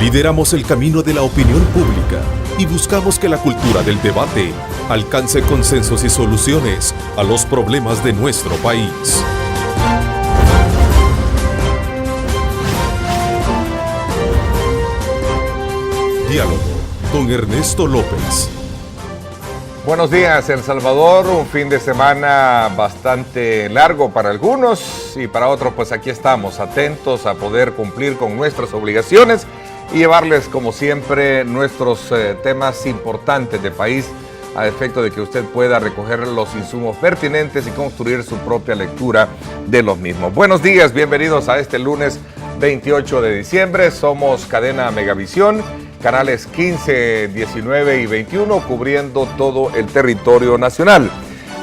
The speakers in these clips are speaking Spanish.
Lideramos el camino de la opinión pública y buscamos que la cultura del debate alcance consensos y soluciones a los problemas de nuestro país. Diálogo con Ernesto López. Buenos días, El Salvador. Un fin de semana bastante largo para algunos y para otros, pues aquí estamos, atentos a poder cumplir con nuestras obligaciones y llevarles, como siempre, nuestros temas importantes de país, a efecto de que usted pueda recoger los insumos pertinentes y construir su propia lectura de los mismos. Buenos días, bienvenidos a este lunes 28 de diciembre. Somos Cadena Megavisión, canales 15, 19 y 21, cubriendo todo el territorio nacional.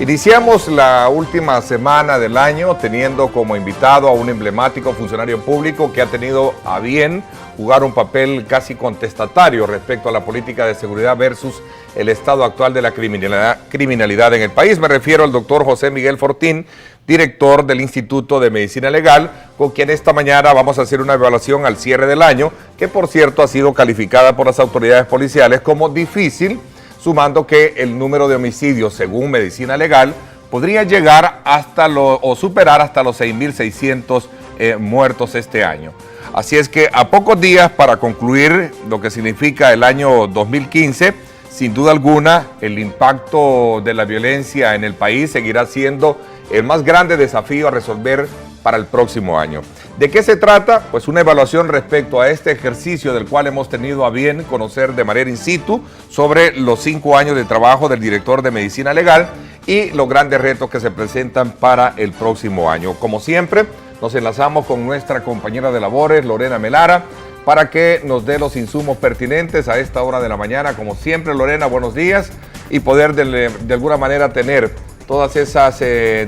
Iniciamos la última semana del año teniendo como invitado a un emblemático funcionario público que ha tenido a bien jugar un papel casi contestatario respecto a la política de seguridad versus el estado actual de la criminalidad en el país. Me refiero al doctor José Miguel Fortín, director del Instituto de Medicina Legal, con quien esta mañana vamos a hacer una evaluación al cierre del año, que por cierto ha sido calificada por las autoridades policiales como difícil, sumando que el número de homicidios, según Medicina Legal, podría llegar hasta o superar hasta los 6.600 muertos este año. Así es que a pocos días para concluir lo que significa el año 2015, sin duda alguna, el impacto de la violencia en el país seguirá siendo el más grande desafío a resolver para el próximo año. ¿De qué se trata? Pues una evaluación respecto a este ejercicio del cual hemos tenido a bien conocer de manera in situ sobre los 5 años de trabajo del director de Medicina Legal y los grandes retos que se presentan para el próximo año. Como siempre, nos enlazamos con nuestra compañera de labores, Lorena Melara, para que nos dé los insumos pertinentes a esta hora de la mañana. Como siempre, Lorena, buenos días, y poder de alguna manera tener todas esas,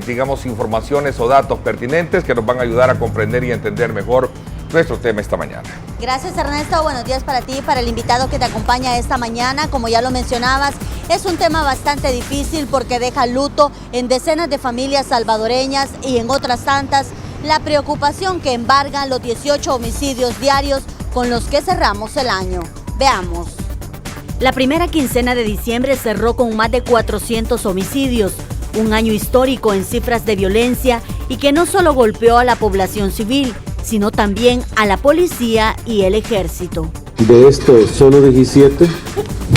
digamos, informaciones o datos pertinentes que nos van a ayudar a comprender y entender mejor nuestro tema esta mañana. Gracias, Ernesto. Buenos días para ti y para el invitado que te acompaña esta mañana. Como ya lo mencionabas, es un tema bastante difícil porque deja luto en decenas de familias salvadoreñas y en otras tantas la preocupación que embarga los 18 homicidios diarios con los que cerramos el año. Veamos. La primera quincena de diciembre cerró con más de 400 homicidios, un año histórico en cifras de violencia y que no solo golpeó a la población civil, sino también a la policía y el ejército. De estos, solo 17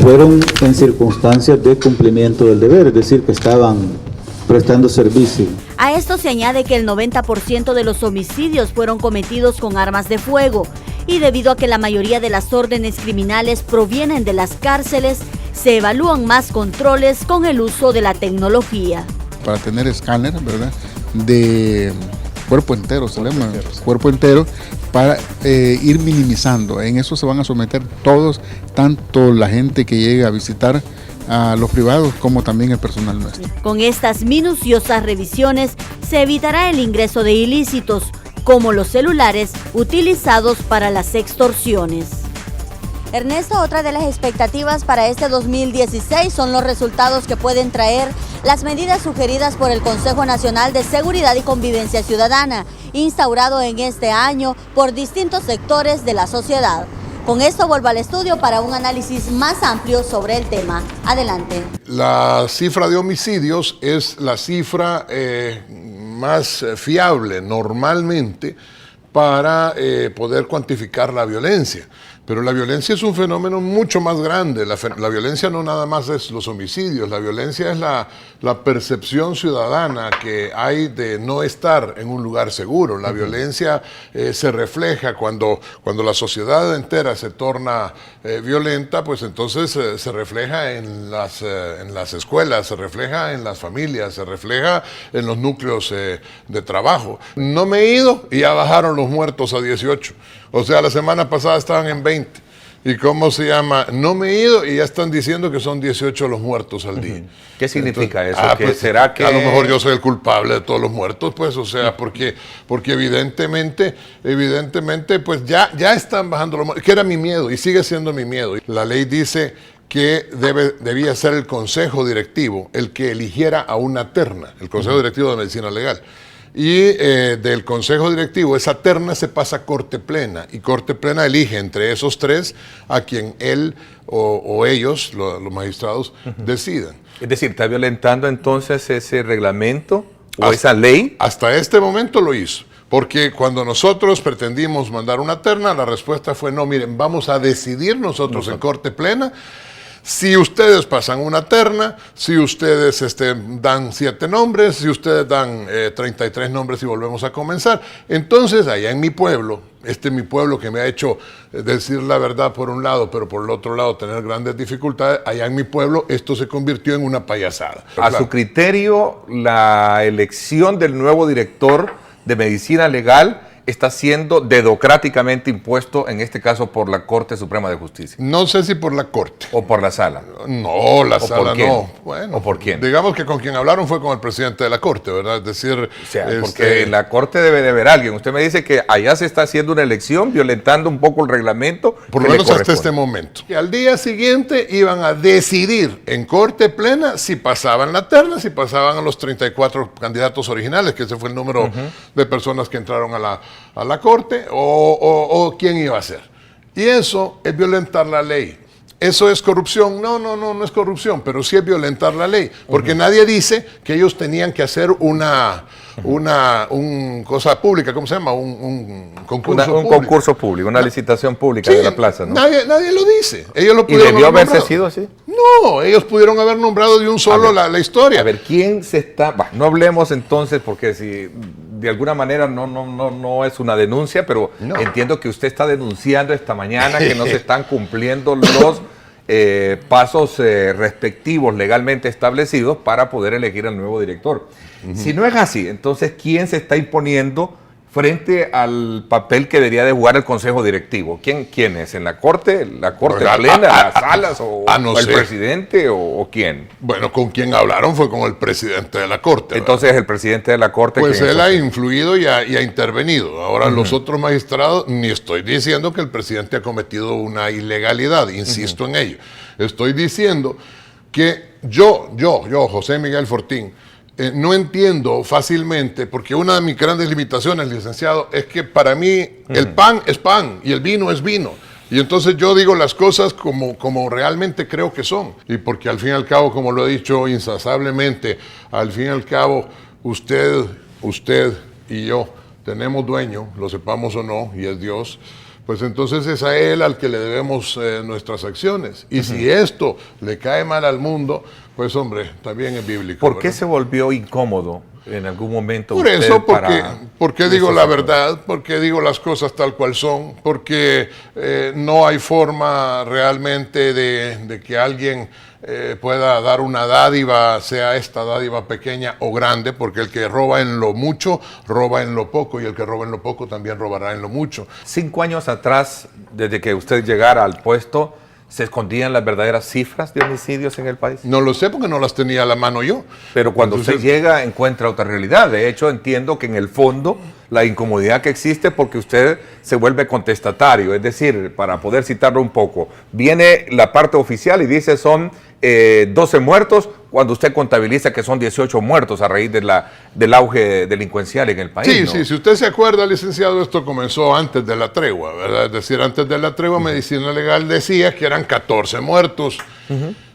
fueron en circunstancias de cumplimiento del deber, es decir, que estaban prestando servicio. A esto se añade que el 90% de los homicidios fueron cometidos con armas de fuego y debido a que la mayoría de las órdenes criminales provienen de las cárceles, se evalúan más controles con el uso de la tecnología. Para tener escáner, ¿verdad?, de cuerpo entero, se llama, cuerpo entero, para ir minimizando. En eso se van a someter todos, tanto la gente que llegue a visitar a los privados como también el personal nuestro. Con estas minuciosas revisiones se evitará el ingreso de ilícitos, como los celulares utilizados para las extorsiones. Ernesto, otra de las expectativas para este 2016 son los resultados que pueden traer las medidas sugeridas por el Consejo Nacional de Seguridad y Convivencia Ciudadana, instaurado en este año por distintos sectores de la sociedad. Con esto vuelvo al estudio para un análisis más amplio sobre el tema. Adelante. La cifra de homicidios es la cifra más fiable normalmente para poder cuantificar la violencia. Pero la violencia es un fenómeno mucho más grande. La violencia no nada más es los homicidios, la violencia es la percepción ciudadana que hay de no estar en un lugar seguro. La violencia se refleja cuando la sociedad entera se torna violenta, pues entonces se refleja en las escuelas, se refleja en las familias, se refleja en los núcleos de trabajo. No me he ido y ya bajaron los muertos a 18. O sea, la semana pasada estaban en 20. ¿Y cómo se llama? No me he ido y ya están diciendo que son 18 los muertos al día. ¿Qué significa eso? Pues, ¿será que a lo mejor yo soy el culpable de todos los muertos? Pues, o sea, porque evidentemente, pues ya están bajando los muertos, que era mi miedo y sigue siendo mi miedo. La ley dice que debía ser el Consejo Directivo el que eligiera a una terna, el Consejo Directivo de Medicina Legal. y del Consejo Directivo, esa terna se pasa a Corte Plena, y Corte Plena elige entre esos tres a quien él o ellos, los magistrados, decidan. Es decir, ¿está violentando entonces ese reglamento o esa ley? Hasta este momento lo hizo. Porque cuando nosotros pretendimos mandar una terna, la respuesta fue: no, miren, vamos a decidir nosotros en Corte Plena si ustedes pasan una terna, si ustedes dan 7 nombres, si ustedes dan 33 nombres y volvemos a comenzar. Entonces, allá en mi pueblo, mi pueblo que me ha hecho decir la verdad por un lado, pero por el otro lado tener grandes dificultades, allá en mi pueblo esto se convirtió en una payasada. A su criterio, la elección del nuevo director de Medicina Legal está siendo dedocráticamente impuesto, en este caso por la Corte Suprema de Justicia. No sé si por la Corte. ¿O por la Sala? No, la Sala por quién? no. Bueno, ¿O por quién? Digamos que con quien hablaron fue con el presidente de la Corte, ¿verdad? Es decir, O sea, porque la Corte debe de ver a alguien. Usted me dice que allá se está haciendo una elección violentando un poco el reglamento. Por lo menos hasta este momento. Y al día siguiente iban a decidir en Corte Plena si pasaban la terna, si pasaban a los 34 candidatos originales, que ese fue el número de personas que entraron a la Corte, o quién iba a ser. Y eso es violentar la ley. ¿Eso es corrupción? No es corrupción, pero sí es violentar la ley, porque nadie dice que ellos tenían que hacer una cosa pública, ¿cómo se llama? Un concurso público. Un concurso público, una licitación pública Sí, de la plaza, ¿no? Nadie lo dice. Ellos lo ¿Y pudieron debió haber haberse nombrado. sido así? No, ellos pudieron haber nombrado de un solo la historia. A ver, ¿quién se está...? Bah, no hablemos entonces, porque si de alguna manera no es una denuncia, pero entiendo que usted está denunciando esta mañana que no se están cumpliendo los pasos respectivos legalmente establecidos para poder elegir al nuevo director. Si no es así, entonces, ¿quién se está imponiendo frente al papel que debería de jugar el Consejo Directivo? ¿Quién es? ¿En la Corte? ¿La Corte Plena? ¿Las salas? ¿O el presidente? ¿O quién? Bueno, con quien hablaron fue con el presidente de la Corte. Entonces, ¿verdad? El presidente de la Corte... Pues él ha influido y ha intervenido. Ahora, los otros magistrados, ni estoy diciendo que el presidente ha cometido una ilegalidad, insisto en ello. Estoy diciendo que yo, José Miguel Fortín, no entiendo fácilmente, porque una de mis grandes limitaciones, licenciado, es que para mí el pan es pan y el vino es vino. Y entonces yo digo las cosas como realmente creo que son. Y porque al fin y al cabo, como lo he dicho insaciablemente, al fin y al cabo, usted y yo tenemos dueño, lo sepamos o no, y es Dios. Pues entonces es a Él al que le debemos nuestras acciones. Y si esto le cae mal al mundo, pues hombre, también es bíblico. ¿Por qué se volvió incómodo en algún momento? Por eso, porque digo la verdad, porque digo las cosas tal cual son, porque no hay forma realmente de que alguien pueda dar una dádiva, sea esta dádiva pequeña o grande, porque el que roba en lo mucho, roba en lo poco, y el que roba en lo poco también robará en lo mucho. 5 años atrás, desde que usted llegara al puesto, ¿se escondían las verdaderas cifras de homicidios en el país? No lo sé porque no las tenía a la mano yo. Pero cuando usted llega, encuentra otra realidad. De hecho, entiendo que en el fondo la incomodidad que existe porque usted se vuelve contestatario. Es decir, para poder citarlo un poco, viene la parte oficial y dice son 12 muertos, cuando usted contabiliza que son 18 muertos a raíz del auge delincuencial en el país. Sí, ¿no? sí, si usted se acuerda, licenciado, esto comenzó antes de la tregua, ¿verdad? Es decir, antes de la tregua, Medicina Legal decía que eran 14 muertos.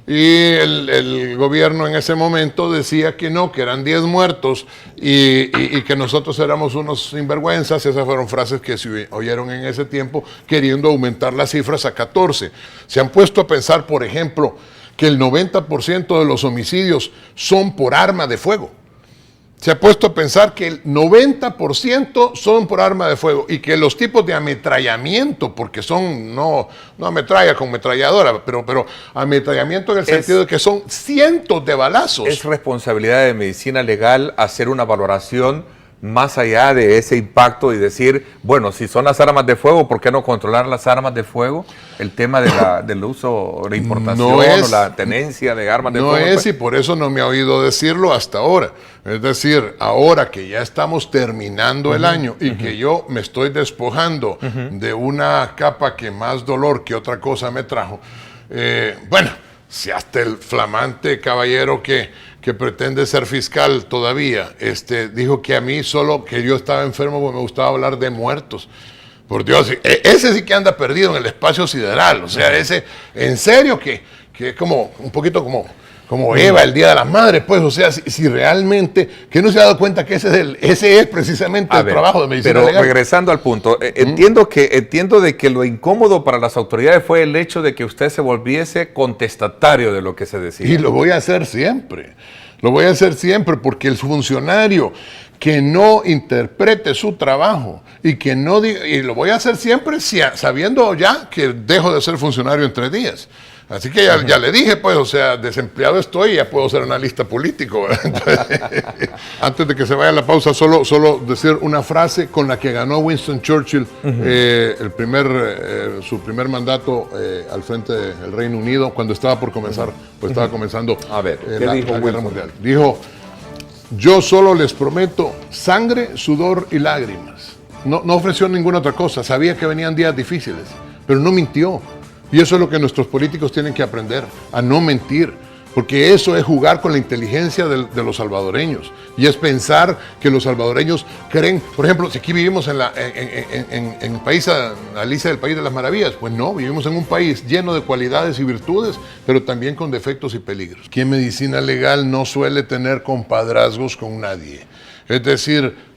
Y el gobierno en ese momento decía que no, que eran 10 muertos y que nosotros éramos unos sinvergüenzas. Esas fueron frases que se oyeron en ese tiempo, queriendo aumentar las cifras a 14. Se han puesto a pensar, por ejemplo, que el 90% de los homicidios son por arma de fuego. Se ha puesto a pensar que el 90% son por arma de fuego y que los tipos de ametrallamiento, porque son, no ametralla con metralladora, pero ametrallamiento en el sentido de que son cientos de balazos. Es responsabilidad de Medicina Legal hacer una valoración más allá de ese impacto y decir, bueno, si son las armas de fuego, ¿por qué no controlar las armas de fuego? El tema del uso, la importación o la tenencia de armas de fuego. No es, y por eso no me ha oído decirlo hasta ahora. Es decir, ahora que ya estamos terminando el año y que yo me estoy despojando de una capa que más dolor que otra cosa me trajo, bueno, si hasta el flamante caballero que que pretende ser fiscal todavía, dijo que a mí solo que yo estaba enfermo porque me gustaba hablar de muertos. Por Dios, ese sí que anda perdido en el espacio sideral. O sea, ese, en serio que es como un poquito como Eva, el Día de las Madres, pues, o sea, si realmente, que no se ha dado cuenta que ese es precisamente el trabajo de medicina legal. Pero regresando al punto, entiendo de que lo incómodo para las autoridades fue el hecho de que usted se volviese contestatario de lo que se decía. Y lo voy a hacer siempre, porque el funcionario que no interprete su trabajo y que no diga, y lo voy a hacer siempre sabiendo ya que dejo de ser funcionario en 3 días. Así que ya le dije, pues, o sea, desempleado estoy y ya puedo ser analista político. Entonces, antes de que se vaya la pausa, solo decir una frase con la que ganó Winston Churchill su primer mandato al frente del Reino Unido cuando estaba por comenzar, pues estaba comenzando ¿qué dijo la Guerra Mundial. Dijo: yo solo les prometo sangre, sudor y lágrimas. No ofreció ninguna otra cosa, sabía que venían días difíciles, pero no mintió. Y eso es lo que nuestros políticos tienen que aprender, a no mentir, porque eso es jugar con la inteligencia de los salvadoreños, y es pensar que los salvadoreños creen, por ejemplo, si aquí vivimos en el país, Alicia del País de las Maravillas, pues no, vivimos en un país lleno de cualidades y virtudes, pero también con defectos y peligros. Que en medicina legal no suele tener compadrazgos con nadie, es decir,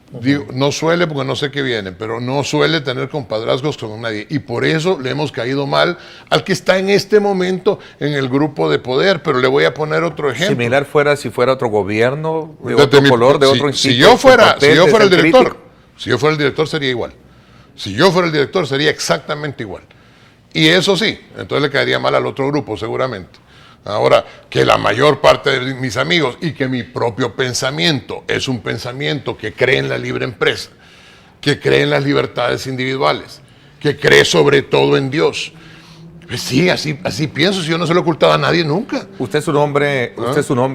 no suele, porque no sé qué viene, pero no suele tener compadrazgos con nadie. Y por eso le hemos caído mal al que está en este momento en el grupo de poder. Pero le voy a poner otro ejemplo. Similar si fuera otro gobierno, de otro color, de otro instituto. Si yo fuera el director sería igual. Si yo fuera el director sería exactamente igual. Y eso sí, entonces le caería mal al otro grupo seguramente. Ahora, que la mayor parte de mis amigos y que mi propio pensamiento es un pensamiento que cree en la libre empresa, que cree en las libertades individuales, que cree sobre todo en Dios. Pues sí, así pienso, si yo no se lo he ocultado a nadie nunca. ¿Usted es un hombre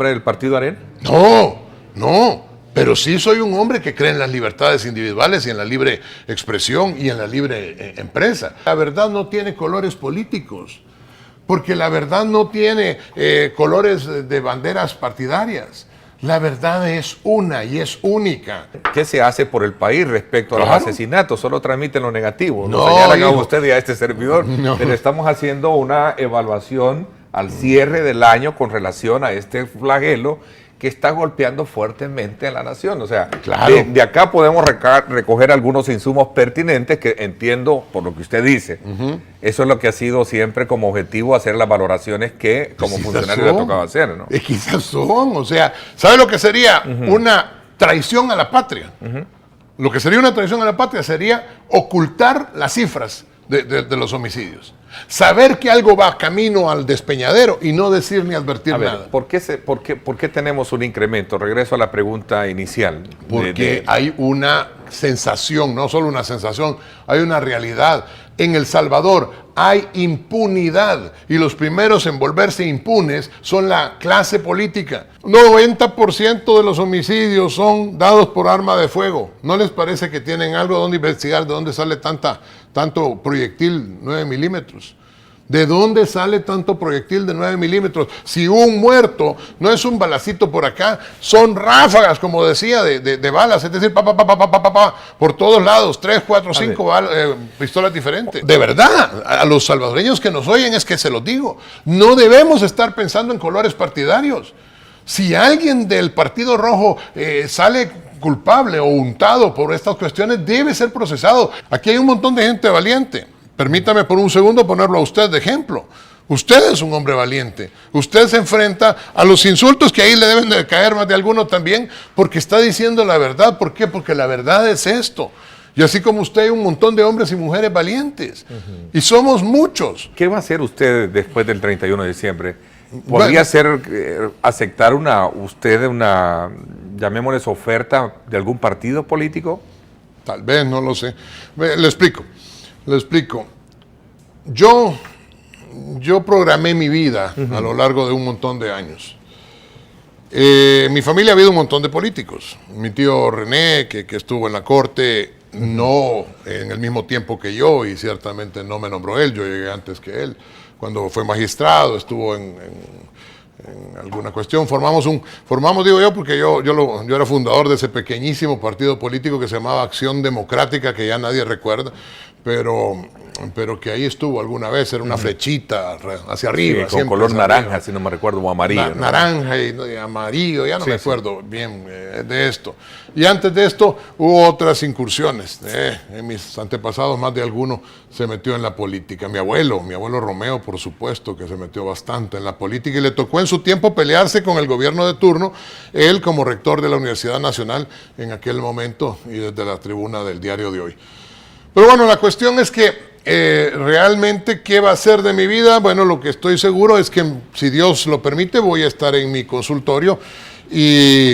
del Partido Arena? No, pero sí soy un hombre que cree en las libertades individuales y en la libre expresión y en la libre empresa. La verdad no tiene colores políticos. Porque la verdad no tiene colores de banderas partidarias. La verdad es una y es única. ¿Qué se hace por el país respecto a los asesinatos? Solo transmiten lo negativo. No, señalan a usted y a este servidor. No. Pero estamos haciendo una evaluación al cierre del año con relación a este flagelo que está golpeando fuertemente a la nación. O sea, claro, de acá podemos recoger algunos insumos pertinentes que entiendo por lo que usted dice. Eso es lo que ha sido siempre como objetivo, hacer las valoraciones que como funcionario le tocaba hacer, ¿no? Quizás son, o sea, ¿sabe lo que sería una traición a la patria? Lo que sería una traición a la patria sería ocultar las cifras de los homicidios. Saber que algo va camino al despeñadero y no decir ni advertir nada. ¿Por qué tenemos un incremento? Regreso a la pregunta inicial. Porque hay una sensación, no solo una sensación, hay una realidad. En El Salvador hay impunidad y los primeros en volverse impunes son la clase política. 90% de los homicidios son dados por arma de fuego. ¿No les parece que tienen algo donde investigar de dónde sale tanto proyectil 9 milímetros? ¿De dónde sale tanto proyectil de 9 milímetros? Si un muerto no es un balacito por acá, son ráfagas, como decía, de balas, es decir, por todos lados, 3, 4, 5 pistolas diferentes. De verdad, a los salvadoreños que nos oyen es que se los digo, no debemos estar pensando en colores partidarios. Si alguien del Partido Rojo sale culpable o untado por estas cuestiones, debe ser procesado. Aquí hay un montón de gente valiente. Permítame por un segundo ponerlo a usted de ejemplo. Usted es un hombre valiente. Usted se enfrenta a los insultos que ahí le deben de caer más de alguno también, porque está diciendo la verdad. ¿Por qué? Porque la verdad es esto. Y así como usted, hay un montón de hombres y mujeres valientes. Y somos muchos. ¿Qué va a hacer usted después del 31 de diciembre? ¿Podría aceptar una, llamémosles, oferta de algún partido político? Tal vez, no lo sé. Le explico. Yo programé mi vida a lo largo de un montón de años. En mi familia ha habido un montón de políticos. Mi tío René, que estuvo en la corte, no en el mismo tiempo que yo, y ciertamente no me nombró él, yo llegué antes que él. Cuando fue magistrado, estuvo en alguna cuestión. Formamos, digo yo, porque yo era fundador de ese pequeñísimo partido político que se llamaba Acción Democrática, que ya nadie recuerda, pero que ahí estuvo alguna vez, era una flechita hacia arriba. Sí, con color naranja, si no me recuerdo, o amarillo. ¿no? Naranja y amarillo, ya no me acuerdo bien de esto. Y antes de esto hubo otras incursiones. En mis antepasados más de alguno se metió en la política. Mi abuelo Romeo, por supuesto, que se metió bastante en la política y le tocó en su tiempo pelearse con el gobierno de turno, él como rector de la Universidad Nacional en aquel momento y desde la tribuna del Diario de Hoy. Pero bueno, la cuestión es que realmente, ¿qué va a ser de mi vida? Bueno, lo que estoy seguro es que, si Dios lo permite, voy a estar en mi consultorio y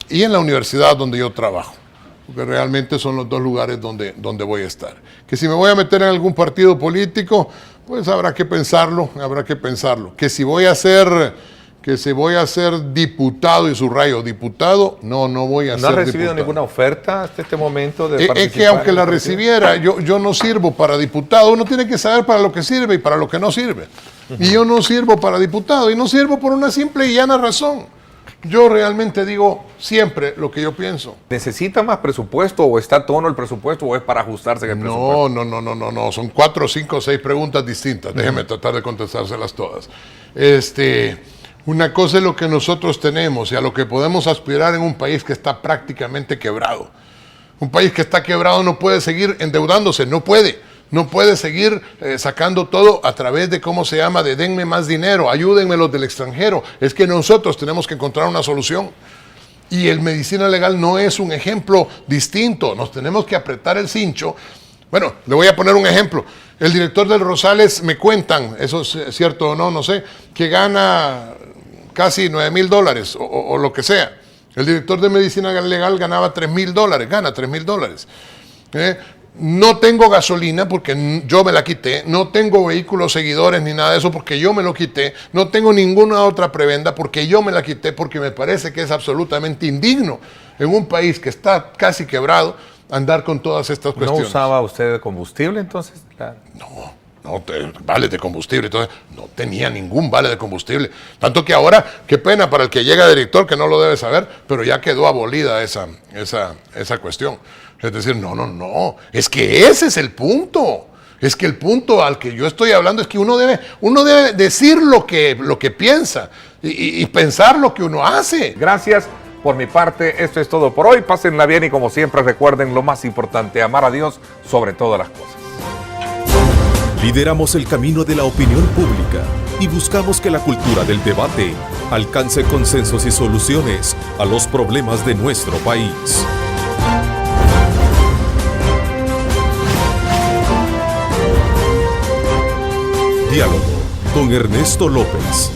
en la universidad donde yo trabajo, porque realmente son los dos lugares donde voy a estar. Que si me voy a meter en algún partido político, pues habrá que pensarlo. Que si voy a ser diputado, y subrayo, diputado, no voy a ser diputado. ¿No ha recibido ninguna oferta hasta este momento de participar? Es que aunque la recibiera, yo no sirvo para diputado. Uno tiene que saber para lo que sirve y para lo que no sirve. Y yo no sirvo para diputado, y no sirvo por una simple y llana razón. Yo realmente digo siempre lo que yo pienso. ¿Necesita más presupuesto o está a tono el presupuesto o es para ajustarse en el presupuesto? No. Son 4, 5, 6 preguntas distintas. Déjeme tratar de contestárselas todas. Una cosa es lo que nosotros tenemos y a lo que podemos aspirar en un país que está prácticamente quebrado. Un país que está quebrado no puede seguir endeudándose, no puede seguir sacando todo a través de, ¿cómo se llama?, de denme más dinero, ayúdenme los del extranjero. Es que nosotros tenemos que encontrar una solución. Y el medicina legal no es un ejemplo distinto. Nos tenemos que apretar el cincho. Bueno, le voy a poner un ejemplo. El director del Rosales, me cuentan, eso es cierto o no, no sé, que gana casi $9,000 o lo que sea. El director de medicina legal ganaba $3,000, gana $3,000. No tengo gasolina porque yo me la quité, no tengo vehículos seguidores ni nada de eso porque yo me lo quité, no tengo ninguna otra prebenda porque yo me la quité, porque me parece que es absolutamente indigno en un país que está casi quebrado andar con todas estas cuestiones. ¿No usaba usted combustible entonces? No, vales de combustible, entonces no tenía ningún vale de combustible. Tanto que ahora, qué pena para el que llega director, que no lo debe saber, pero ya quedó abolida esa cuestión. Es decir, no, es que ese es el punto. Es que el punto al que yo estoy hablando es que uno debe decir lo que piensa y pensar lo que uno hace. Gracias. Por mi parte, esto es todo por hoy. Pásenla bien y, como siempre, recuerden lo más importante: amar a Dios sobre todas las cosas. Lideramos el camino de la opinión pública y buscamos que la cultura del debate alcance consensos y soluciones a los problemas de nuestro país. Diálogo con Ernesto López.